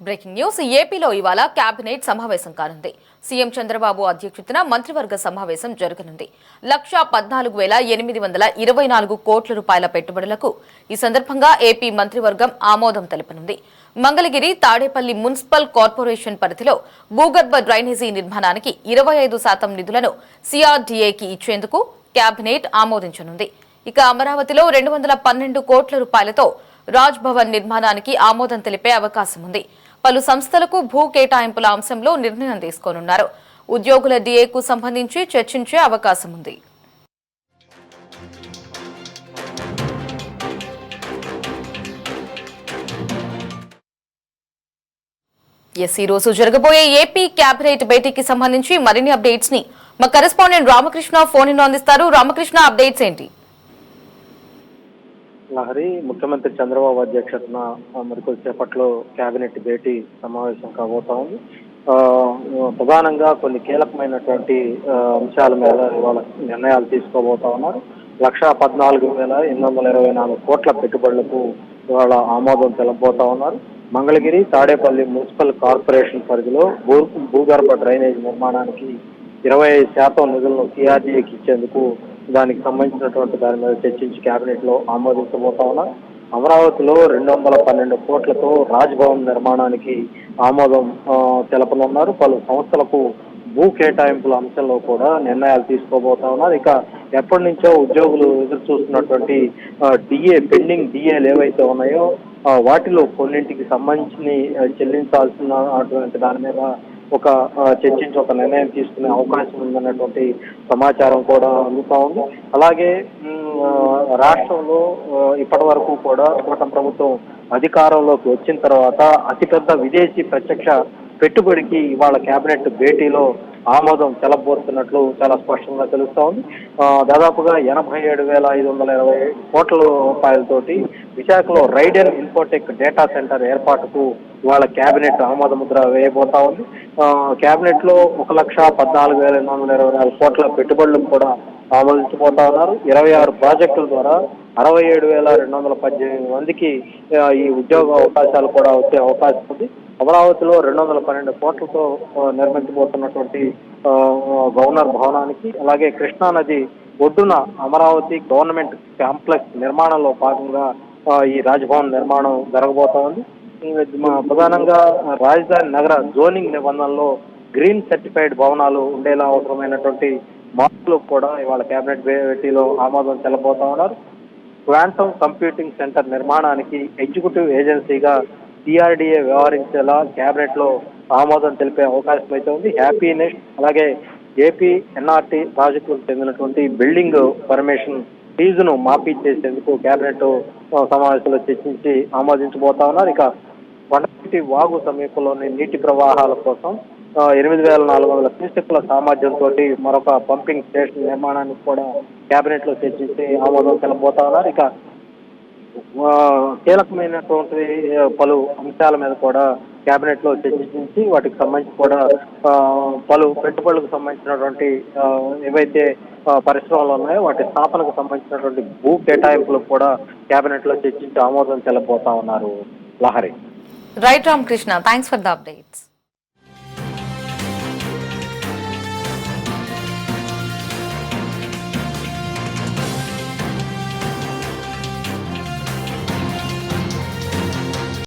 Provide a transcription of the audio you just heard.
Breaking news ఏపీలో ఇవాళ cabinet సమావేశం కానుంది. సీఎం చంద్రబాబు అధ్యక్షతన మంత్రివర్గ సమావేశం జరగనుంది. 1,14,824 కోట్ల రూపాయల పెట్టుబడులకు ఈ సందర్భంగా ఏపీ మంత్రివర్గం ఆమోదం తెలపనుంది. మంగళగిరి తాడేపల్లి మున్సిపల్ కార్పొరేషన్ పరిధిలో భూగర్భ డ్రైనేజీ నిర్మాణానికి 25% నిధులను సిఆర్డీఏకి ఇచ్చేందుకు కేబినెట్ ఆమోదించనుంది. ఇక అమరావతిలో 212 కోట్ల రూపాయలతో రాజ్ భవన్ నిర్మాణానికి ఆమోదం తెలిపే అవకాశం ఉంది. పలు సంస్థలకు భూ కేటాయింపుల అంశంలో నిర్ణయం తీసుకోనున్నారు. ఉద్యోగుల డిఏకు సంబంధించి చర్చించే అవకాశం ఉంది. ఈ రోజు జరగబోయే ఏపీ కేబినెట్ భేటీకి సంబంధించి మరిన్ని అప్డేట్స్ ని మా కరెస్పాండెంట్ రామకృష్ణ ఫోన్ ఇన్ అందిస్తారు. రామకృష్ణ, అప్డేట్స్ ఏంటి? లహరి, ముఖ్యమంత్రి చంద్రబాబు అధ్యక్షతన మరికొద్దిసేపట్లో కేబినెట్ భేటీ సమావేశం కాబోతా ఉంది. ప్రధానంగా కొన్ని కీలకమైనటువంటి అంశాల మీద ఇవాళ నిర్ణయాలు తీసుకోబోతా ఉన్నారు. 1,14,824 కోట్ల పెట్టుబడులకు ఇవాళ ఆమోదం తెలపబోతా ఉన్నారు. మంగళగిరి తాడేపల్లి మున్సిపల్ కార్పొరేషన్ పరిధిలో భూగర్భ డ్రైనేజ్ నిర్మాణానికి 25% నిధులను సిఆర్డీఏకి ఇచ్చేందుకు దానికి సంబంధించినటువంటి దాని మీద చర్చించి కేబినెట్ లో ఆమోదించబోతా ఉన్నారు. అమరావతిలో 212 కోట్లతో రాజ్ భవన్ నిర్మాణానికి ఆమోదం తెలపనున్నారు. పలు సంస్థలకు భూ కేటాయింపుల అంశంలో కూడా నిర్ణయాలు తీసుకోబోతా ఉన్నారు. ఇక ఎప్పటి నుంచో ఉద్యోగులు ఎదురు చూస్తున్నటువంటి పెండింగ్ డిఏలు ఏవైతే ఉన్నాయో వాటిలో కొన్నింటికి సంబంధించి చెల్లించాల్సిన అటువంటి దాని మీద చర్చించి ఒక నిర్ణయం తీసుకునే అవకాశం ఉందన్నటువంటి సమాచారం కూడా అందుతా ఉంది. అలాగే రాష్ట్రంలో ఇప్పటి వరకు కూడా కూటమి ప్రభుత్వం అధికారంలోకి వచ్చిన తర్వాత అతిపెద్ద విదేశీ ప్రత్యక్ష పెట్టుబడికి ఇవాళ కేబినెట్ భేటీలో ఆమోదం తెలపబోతున్నట్లు చాలా స్పష్టంగా తెలుస్తా ఉంది. దాదాపుగా 87,520 కోట్ల రూపాయలతోటి విశాఖలో రైడెన్ ఇన్ఫోటెక్ డేటా సెంటర్ ఏర్పాటుకు ఇవాళ కేబినెట్ ఆమోద ముద్ర వేయబోతా ఉంది. కేబినెట్ లో 1,14,824 కోట్ల పెట్టుబడులకు కూడా ఆమోదించబోతా ఉన్నారు. 26 ప్రాజెక్టుల ద్వారా 67,218 మందికి ఈ ఉద్యోగ అవకాశాలు కూడా వచ్చే అవకాశం ఉంది. అమరావతిలో 212 కోట్లతో నిర్మించబోతున్నటువంటి గవర్నర్ భవనానికి, అలాగే కృష్ణానది ఒడ్డున అమరావతి గవర్నమెంట్ కాంప్లెక్స్ నిర్మాణంలో భాగంగా ఈ రాజ్భవన్ నిర్మాణం జరగబోతా ఉంది. ప్రధానంగా రాజధాని నగర జోనింగ్ నిబంధనలో గ్రీన్ సర్టిఫైడ్ భవనాలు ఉండేలా అవసరమైనటువంటి మార్పులు కూడా ఇవాళ కేబినెట్ భేటీలో ఆమోదం తెలబోతా ఉన్నారు. క్వాంటమ్ కంప్యూటింగ్ సెంటర్ నిర్మాణానికి ఎగ్జిక్యూటివ్ ఏజెన్సీగా సిఆర్డీఏ వ్యవహరించేలా కేబినెట్ లో ఆమోదం తెలిపే అవకాశం అయితే ఉంది. హ్యాపీనెస్ అలాగే ఏపీ ఎన్ఆర్టీ ప్రాజెక్టులకు చెందినటువంటి బిల్డింగ్ పర్మిషన్ ఫీజును మాఫీ చేసేందుకు కేబినెట్ సమావేశంలో చర్చించి ఆమోదించబోతా ఉన్నారు. ఇక కొండపల్లి వాగు సమీపంలోని నీటి ప్రవాహాల కోసం 8,400 క్యూసెక్ల సామర్థ్యంతో మరొక పంపింగ్ స్టేషన్ నిర్మాణానికి కూడా కేబినెట్ లో చర్చించి ఆమోదం తెలబోతా ఉన్నారు. ఇక కీలకమైనటువంటి పలు అంశాల మీద కూడా కేబినెట్ లో చర్చించి వాటికి సంబంధించి కూడా పలు పెట్టుబడులకు సంబంధించినటువంటి ఏవైతే పరిశ్రమలు ఉన్నాయో వాటి స్థాపనకు సంబంధించినటువంటి భూ కేటాయింపులకు కూడా కేబినెట్ లో చర్చించి ఆమోదం తెలబోతా ఉన్నారు. Lahari. Right Ramakrishna, thanks for the updates.